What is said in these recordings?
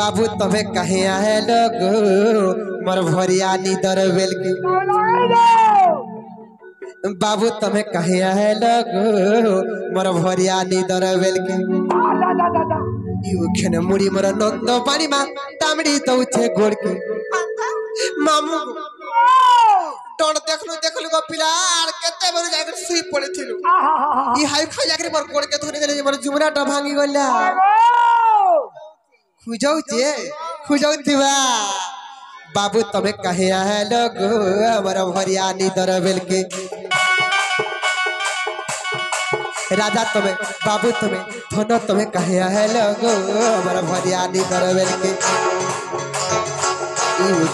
बाबू तुम्हें कहे आए लोग मोर भरिया निदर बेल के बाबू तुम्हें कहे आए लोग मोर भरिया निदर बेल के खेने मुड़ी मोर नंद पानी मा तामड़ी दौछे गोड़ के मामू टोन देखलु देखलु गो पिला आर केते बेर जाकर सुई पड़े थिलु ई हाई खा जाकर मोर गोड़ के धोने गेले मोर जुमरा टा भांगी गला खुजाऊ थिबा बाबू तमे कहे आए लोग हमर भरिया निदर बेल के राजा तमे बाबू तमे धन तमे कहे आए लोग हमर भरिया निदर बेल के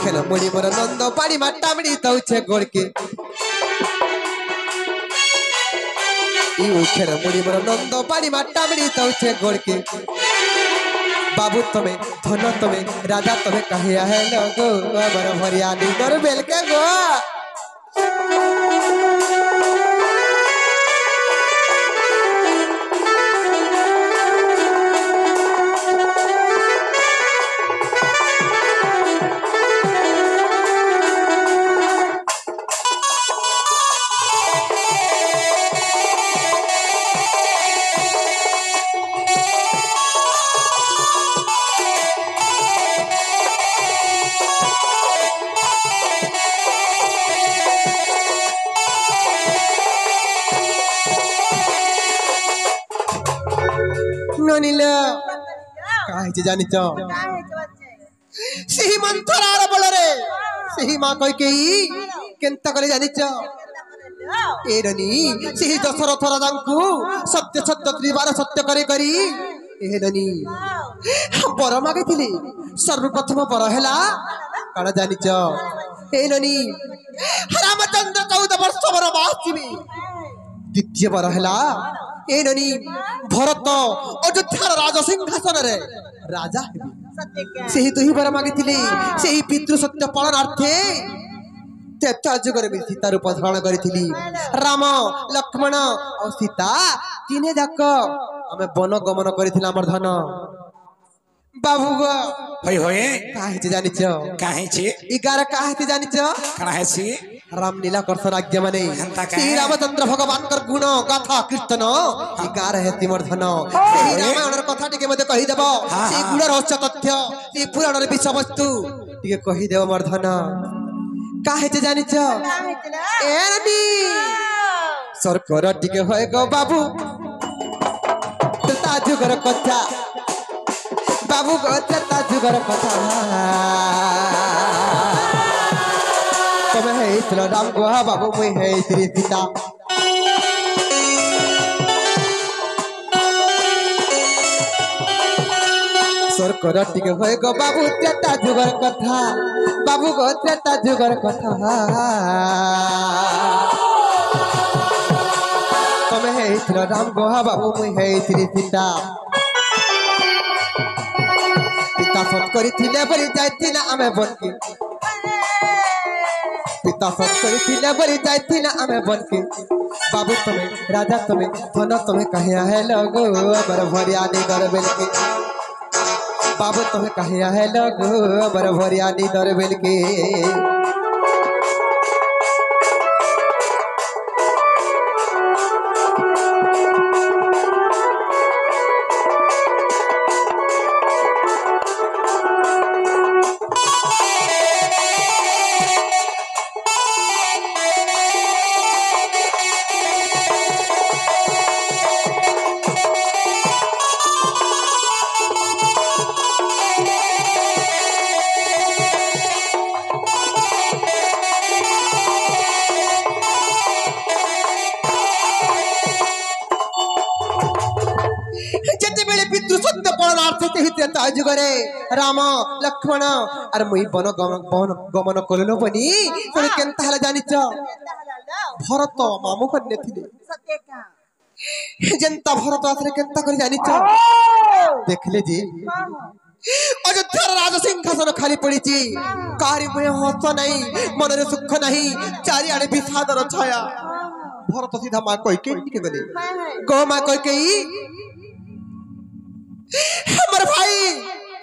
खेल मुड़ी मोर नंद पानी माटामड़ी दौछे गोड़ के खेल मुड़ी मोर नंद पानी माटामड़ी दौछे गोड़ के बाबू तमे धन तमे राजा तमे कहे आए लोग हमर भरिया निदर बेल के गो जानी सही मंथरार बोलरे सही मां कह के केंता करे जानी एरनी सही दशरथ राजा को सत्य सत्य त्रिवार सत्य करे करी एरनी बर मागिथिली सर्वप्रथम बर हैला कण जानी एरनी रामचंद्र 14 वर्ष बर बासिबी द्वितीय बर हैला एरनी भरत अयोध्या राज सिंहासन रे राजा सही तो ही बर मागिथिली सही पितृ सत्य पालनार्थे तेता जुगर में सीता रूप धारण करिथिली राम लक्ष्मण और सीता तीने जाक हमें वन गमन करिथिला हमर धन बाबू गो होय होय काहे जे जानि छ काहे छी 11 काहे जे जानि छ काहे छी राम लीला करसन आज्ञा माने श्री रामचंद्र भगवान कर गुण गाथा कीर्तन 11 है तिमर धन सही रामायण कथा टिके मते कहि देबो से गुण रहस्य तथ्य से पुराण रे विषय वस्तु टिके कहि देबो मोर धन काहे जे जानि छ एरनी सरकर टिके होय गो बाबू ता जुगर कथा बाबू गो ता जुगर कथा तमे है इतला राम गो बाबू मुई है श्री सीता सरकर टिके होय गो बाबू ता जुगर कथा बाबू गो ता जुगर कथा तमे है इतला राम गो बाबू मुई है श्री सीता पिता सत करिथिले बलि जाइथिना आमे बनके पिता सत करिथिले बलि जाइथिना आमे बनके बाबू तमे राजा तमे धन तमे कहे आए लोग हमर भरिया निदर बेल के बाबू तमे कहे आए लोग हमर भरिया निदर बेल के जुगरे राम लक्ष्मण अरे मुई वन गमन कलनो बनी तोरे केनता हला जानि छ भरत मामू कन्या थिले सत्य का जनता भरत आसरे केनता कर जानि छ देखले जी अयोध्या राज सिंहासन खाली पड़ी छी कारी मुए हस नहीं मन रे सुख नहीं चारि आड़े विषादर छाया भरत सीधा मां कह के निके गले गो मां कह के हमर भाई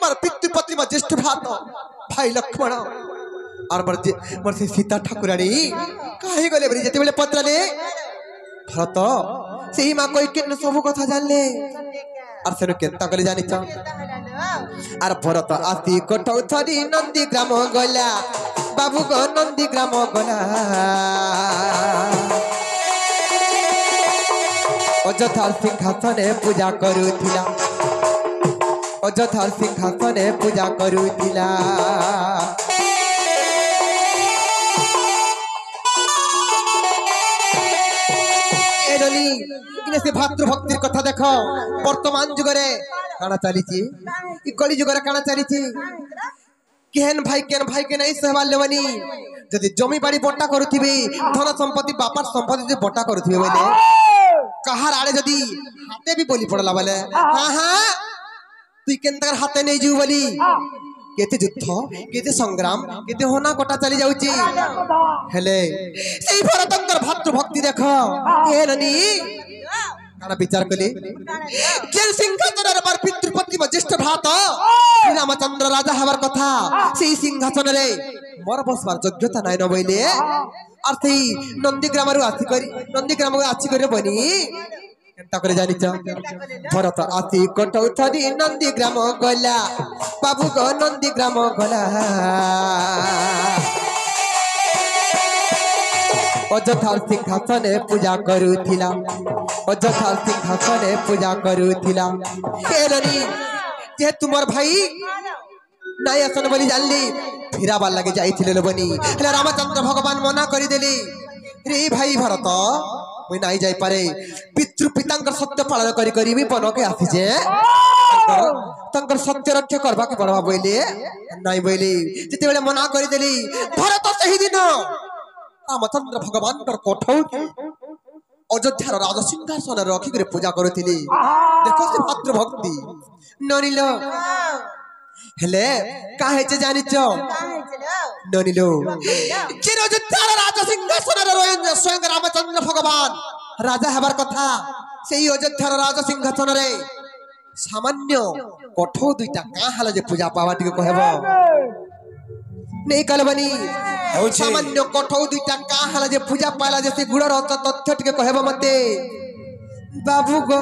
मोर पितृपति मोर ज्येष्ठ भ्रात भाई लक्ष्मण और मोर से सीता ठाकुराणी कहीं गले बरी जते बेले पत्राले भरत सेही मां कोई के सब कथा जानले और सेनु केंता कले जानि छ और भरत आती कोठौथरी नंदी ग्राम गला बाबू गो नंदी ग्राम गला अयोध्या सिंहासने पूजा करुथिला अयोध्या सिंहासने पूजा करुथिला से भातृभक्तिर कथा देख वर्तमान जुगरे काना चली कली जुगरे काना चली केहन भाई के नहीं सहबार लेवनी जदि जमी बाड़ी बटा करुथिबे धन संपत्ति बापार संपत्ति जे बटा करुथिबे बोले कहार आड़े जदि हाथे भी बोली पड़ला बोले हां हां तू केनतर हाथे नहीं जीव बोली केते युद्ध केते संग्राम केते होना कोटा चली जाउची हेले सेही भरतंकर भातृभक्ति देख केननी काना विचार कले केन सिंहासन पर पितृपति म ज्येष्ठ भ्रात श्री रामचंद्र राजा हवर कथा सेही सिंहासन रे मोर बसबार योग्यता नाइ न बइले और सेही नंदीग्राम रु आसी करी बनी केनता करे जानि छ भरत आसी कोठौथरी नंदीग्राम गला बाबू गो नंदीग्राम गला अयोध्या सिंहासने पूजा करुथिला अयोध्या सिंहासने पूजा करुथिला केरनी जे तुमर भाई नाय आसन बोली जानली फिराबार लगे जाइथिले बनी हेला रामचंद्र भगवान मना करि देली रे भाई भरत मुई नाइ जाई पारे पितृ पितांकर सत्य पालन करी करी भी बन के आसी जे तंकर सत्य रक्षा करबा के पड़बा बोले नाइ बोली जते बेले मना करि देली भरत सही दिन रामचंद्र भगवान कर कोठौती अयोध्यार राजा सिंहासन रखी करे पूजा करुथिली देखो से पात्र भक्ति ननिलो हेले काहे जे जानि छ ननिलो कि अयोध्यार राजा सिंहासन रे स्वयं रामचंद्र भगवान राजा हबार कथा सेही अयोध्यार राजा सिंहासन रे सामान्य कोठौ दुईटा का हाल जे पूजा पावा टिके कहबो नहीं कलबनी सामान्य कोठौ दुईटा का हला जे पूजा पाला जैसे गुड़र तथ्य टिके कहबो मते बाबू गो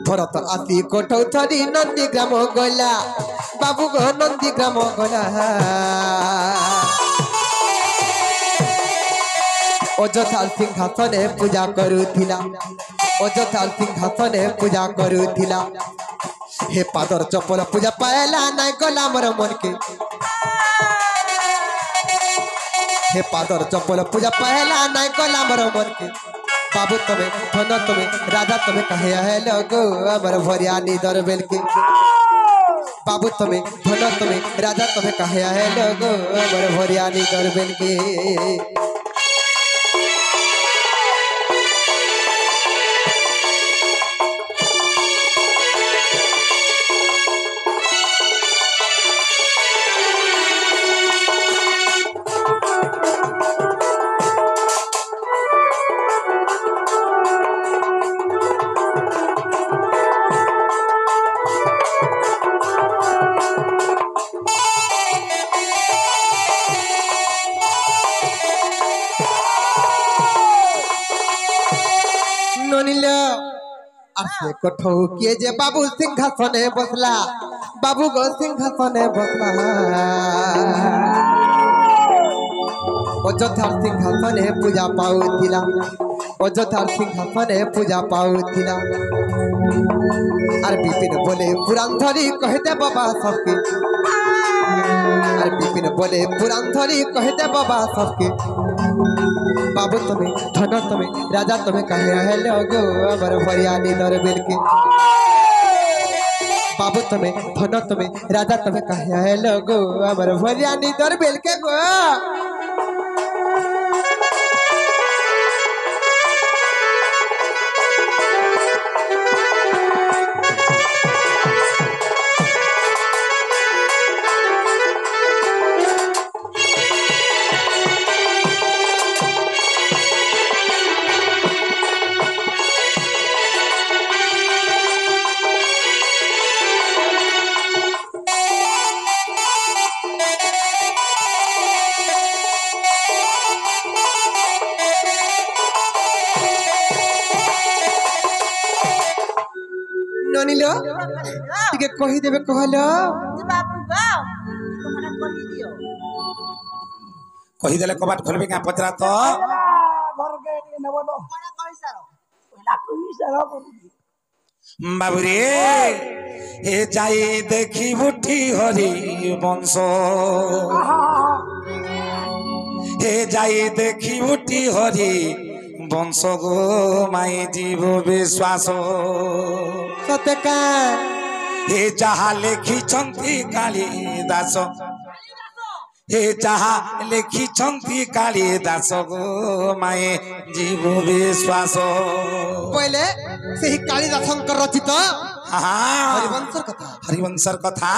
भरत आसी कोठौथरी नंदीग्राम गला बाबू गो नंदीग्राम गला अयोध्या सिंहासने पूजा करुथिला अयोध्या सिंहासने पूजा करुथिला हे पादर चपल पूजा पाएला नाइ गला मोर मन के हे पादर चपल पूजा पहला नाइ कला मोर मन के बाबू तमे धन तमे राजा तमे कहे है लगो हमर भरियानी दरबेल के बाबू तमे धन तमे राजा तमे कहे है लगो हमर भरियानी दरबेल के कोठौ किए जे बाबू सिंहासने बसला बाबू गो सिंहासने बसला अयोध्या सिंहासने पूजा पाउथिला अयोध्या सिंहासने पूजा पाउथिला आर विपिन बोले पुराण धरी कहते बाबा सबके आर विपिन बोले पुराण धरी कहते बाबा सबके बाबू तुम्हें धन तुम्हें राजा तुम्हें कहे है लगो अमर भरियानी दरबेल के बाबू तुम्हें धन तुम्हें राजा तुम्हें कहे है लगो अमर भरियानी दरबेल के गो ଜାଣିଲ ଟିକେ କହିଦେବେ କହିଲ କହିଦେଲେ କବାଟ ଖୋଲିବେ କାଁ ପଚରା ତ বাবুরে এ যাই দেখি বুটি হরি বংশ হে যাই দেখি বুটি হরি বংশ গো মাই জীব বিশ্বাস সত্যকা হে যাহা লেখিছন্তি কালিদাস হে যাহা লেখিছন্তি কালিদাস গো মায়ে জীব বিশ্বাস কইলে সেই কালিদাসঙ্কর রচিত হরিবংশর কথা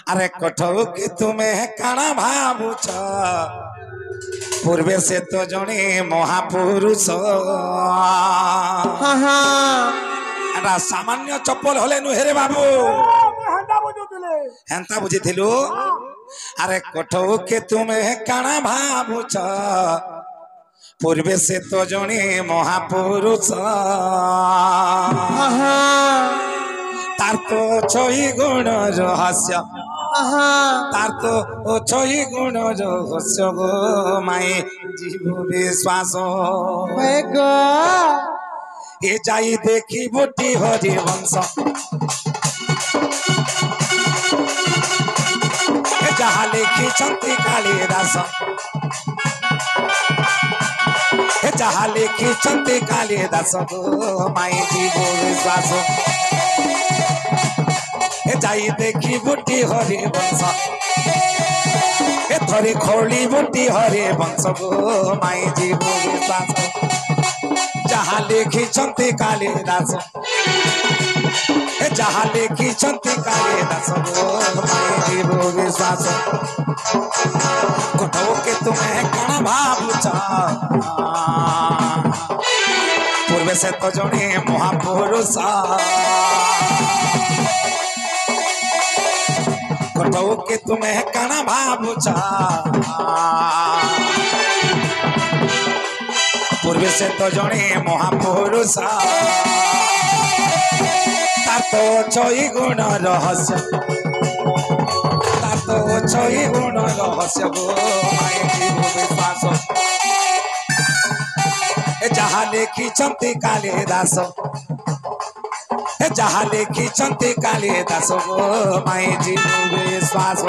আরে কঠৌকে তুমি কাଣା ভাবুছ পূর্বে সে তো জনে মহাপুরুষ এটা সামান্য চপ্পল হলে নুহেরে বাবু হেন্তা বুঝিଥିଲୁ আরে কঠৌকে তুমি কাଣା ভাবুছ পূর্বে সে তো জনে মহাপুরুষ তার তো ছই গুণ রহস্য তার তো ছই গুণ রহস্য গো মায়ে জীব বিশ্বাস এ যাই দেখি বুটি হরি বংশ যাহা লেখিছন্তি কালিদাস যাহা লেখিছন্তি কালিদাস গো মায়ে জীব বিশ্বাস এ যাই দেখি বুটি হরি বংশ এ থরে খোলি বুটি হরি বংশ গো মায়ে জীব বিশ্বাস যাহা লেখিছন্তি কালিদাস যাহা লেখিছন্তি কালিদাস গো মায়ে জীব বিশ্বাস কঠৌকে তুমি কাଣା ভাবুছ পূর্বে সে তো জনে মহাপুরুষ কঠৌকে তুমি কাଣା ভাবুছ পূর্বে সে তো জনে মহাপুরুষ তার তো ছই গুণ রহস্য তার তো ছই গুণ রহস্য গো মায়ে জীব বিশ্বাস যাহা লেখিছন্তি কালিদাস যাহা লেখিছন্তি কালিদাস গো মায়ে জীব বিশ্বাস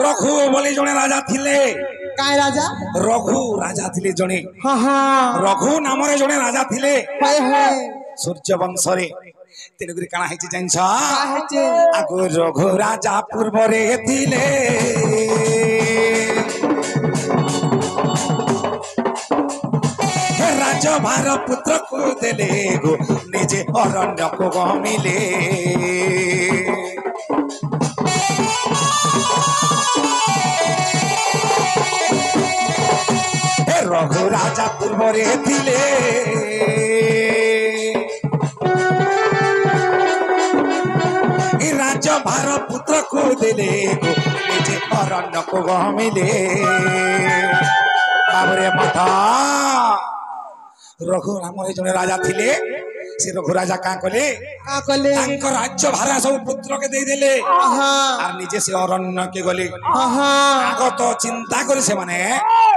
রঘু বলে জনে রাজা থিলে কায় রাজা রঘু রাজা থিলে জনে রঘু নামরে জনে রাজা থিলে সূর্য বংশরে তেলুগুরি কাଣା ହେଇଛି জানিছ আগু রঘু রাজা পূর্বরে থিলে রাজভার পুত্রକୁ দেলে গো নিজে অরণ্যକୁ গমিলে রঘু রাজা পূর্বরে থিলে রাজভার পুত্রକୁ দেলে গো নিজে অরণ্যକୁ গমিলে বাবরে মাথা রঘু নামরে জনে রাজা থিলে সে রঘু রাজা কাঁ কলে তাঙ্ক রাজ্য ভারা সব পুত্রকে দেই দেলে আর নিজে সে অরণ্যকে গলে আগত চিন্তা করে সে মানে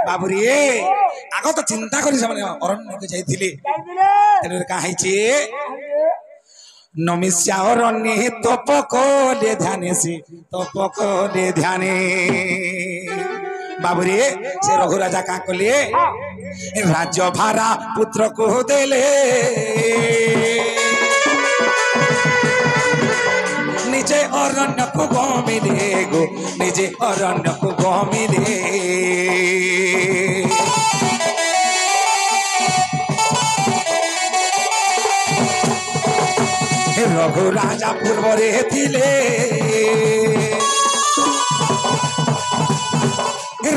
বাবুরি আগত চিন্তা করে সে মানে অরণ্যকে যাইଥିଲେ তেনে কাঁ হইছে নমিষ্যা অরণ্যে তপ কলে ধ্যানে সে তপ কলে ধ্যানে বাবুরে সে রঘু রাজা কাঁ কলে রাজ্য ভারা পুত্রକୁ দেলে নিজে अरण्य को गमिले गो निजे अरण्य को गमिले रघु राजा पूर्वरे थिले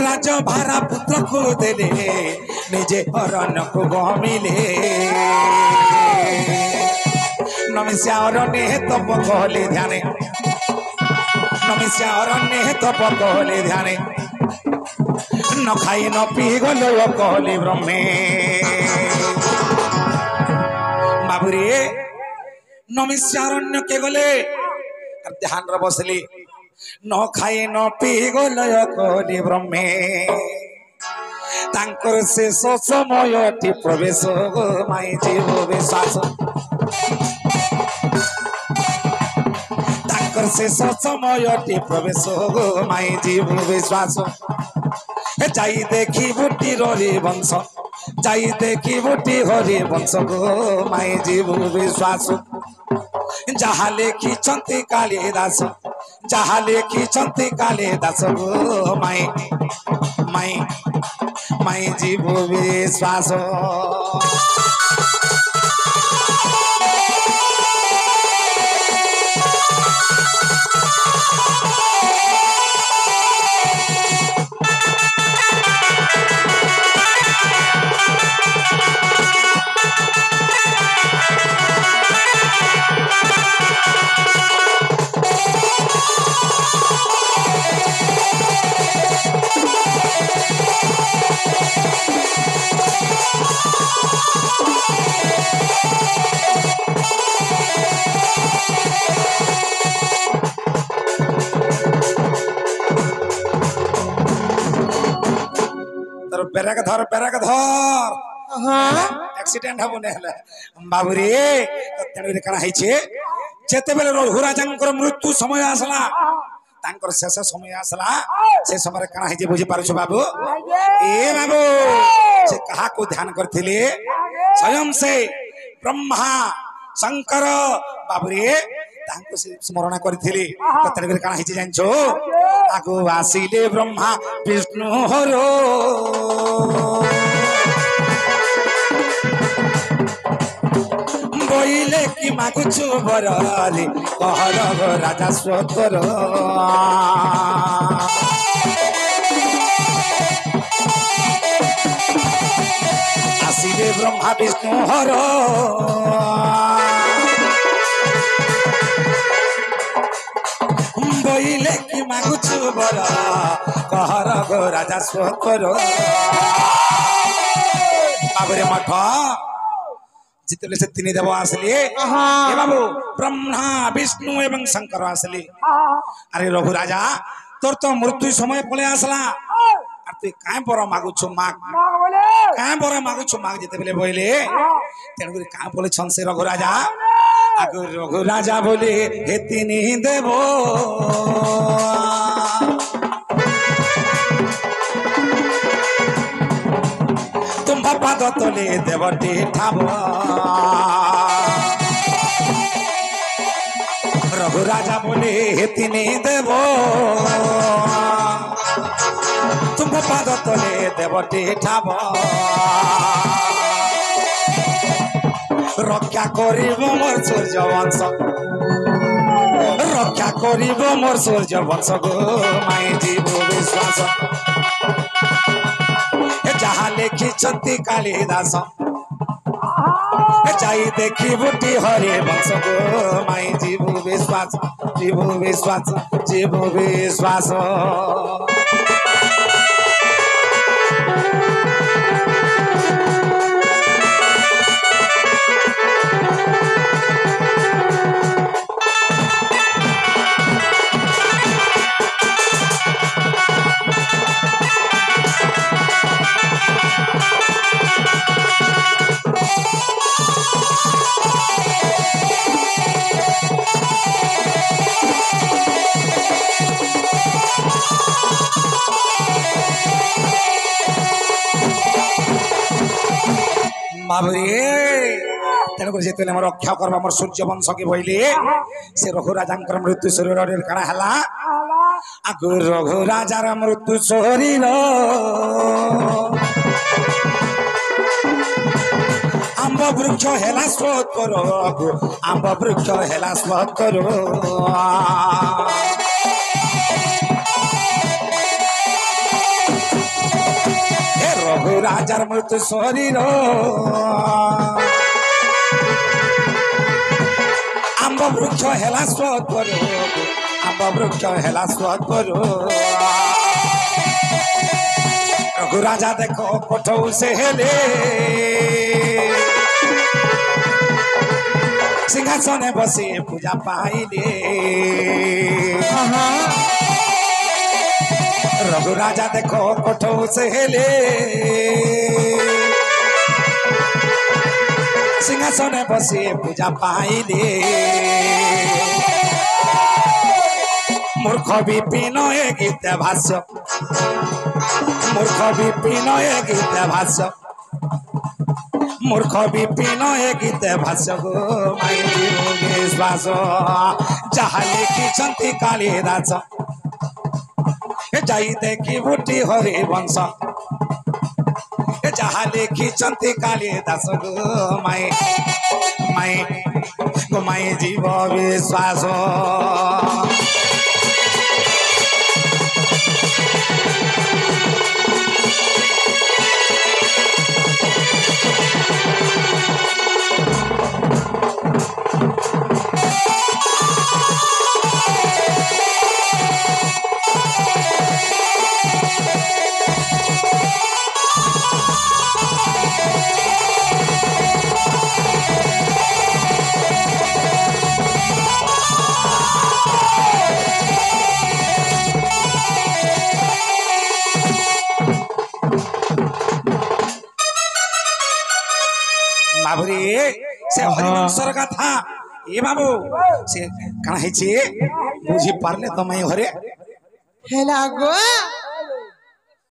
राजा भारा पुत्र को देले निजे अरण्य को गमिले नमिष्या अरण्ये तप कहले ध्याने नमिष्या अरण्ये तप कहले ध्याने न खाई न पी गलो कहले ब्रह्मे बाबुरे नमिष्या अरण्य के गले ध्यान रे बसली न खाई न पी गलो कहले ब्रह्मे तांकर शेष समय प्रवेश माई जीव विश्वास शेष समय प्रवेश माई जीव विश्वास जाई देखी बुटी हरि वंश जाई देखी बुटी हरि वंश गो माई जीव विश्वास जहा लेखी कालिदास जहा लेखी कालिदास गो माई माई माई जीव विश्वास पेरक धर एक्सीडेंट हबो नेहले बाबुरे ततेन कना हैछे जेते बेले रघुराजंकर मृत्यु समय आसला तांकर शेष समय आसला से समय कना हैछे बुझी पारुछ बाबू ए बाबू से कहा को ध्यान करथिले स्वयं से ब्रह्मा शंकर बाबुरे तांको से स्मरण करथिले ततेन बेले कना हैछे जानछो आगो आसीले ब्रह्मा विष्णु हरो बोइले कि मागुछु बराले कहर राजा स्वतर आसीले ब्रह्मा विष्णु हर बोइले कि मागुछु बरा कहर राजा स्वतर बाबरे मठ जितले से तीन देव आसले ए बाबू ब्रह्मा विष्णु एवं शंकर आसले अरे रघु राजा तोर तो मृत्यु समय पळे आसला और तू काय बर मागु छु माग काय बर मागु छु माग जिते बेले बोले तेन गुरी काय बोले छन से रघु राजा आगु रघु राजा बोले हे तीन देव पाद तले देवटी ठाब रघु राजा बोले हे तीन देव तुम पाद तले देवटी ठाब रक्षा करिब मोर सूर्य वंश रक्षा करिब मोर सूर्य वंश गो माई जीव विश्वास जहा लेखी कालिदास जाई देखी बुटी हरे वंश गो माई जीव विश्वास जीव विश्वास जीव विश्वास बाबरे तेणु तेणुक जिते रक्षा करवा मोर सूर्य वंश के बोले से रघु राजा मृत्यु शरीर काଣା है आगु रघु राजार मृत्यु शरीर आंब वृक्ष हेला स्रोत करो आंब वृक्ष हेला स्रोत करो रघु राजार मृत्यु शरीर आंब वृक्ष हेला स्रोत करो आंब वृक्ष हेला स्रोत करो रघु राजा देखो कोठौ से हेले सिंहासने बसे पूजा पाइले रघु राजा देखो कोठौ से हेले सिंहासने बसे पूजा पाइले मूर्ख विपिन ए गीत भाष्य मूर्ख विपिन ए गीत भाष्य मूर्ख विपिन ए गीत भाष्य गो माई विश्वास जहाँ लिखिछन्ति कालिदास जाई देखी बुटी हरि वंश जहाँ लिखिछन्ति कालिदास गो माई माई गो माई जीव विश्वास बाबुरे से हरिवंशर कथा ए बाबू से कणा बुझी पारले तो मैं घरे हेला गो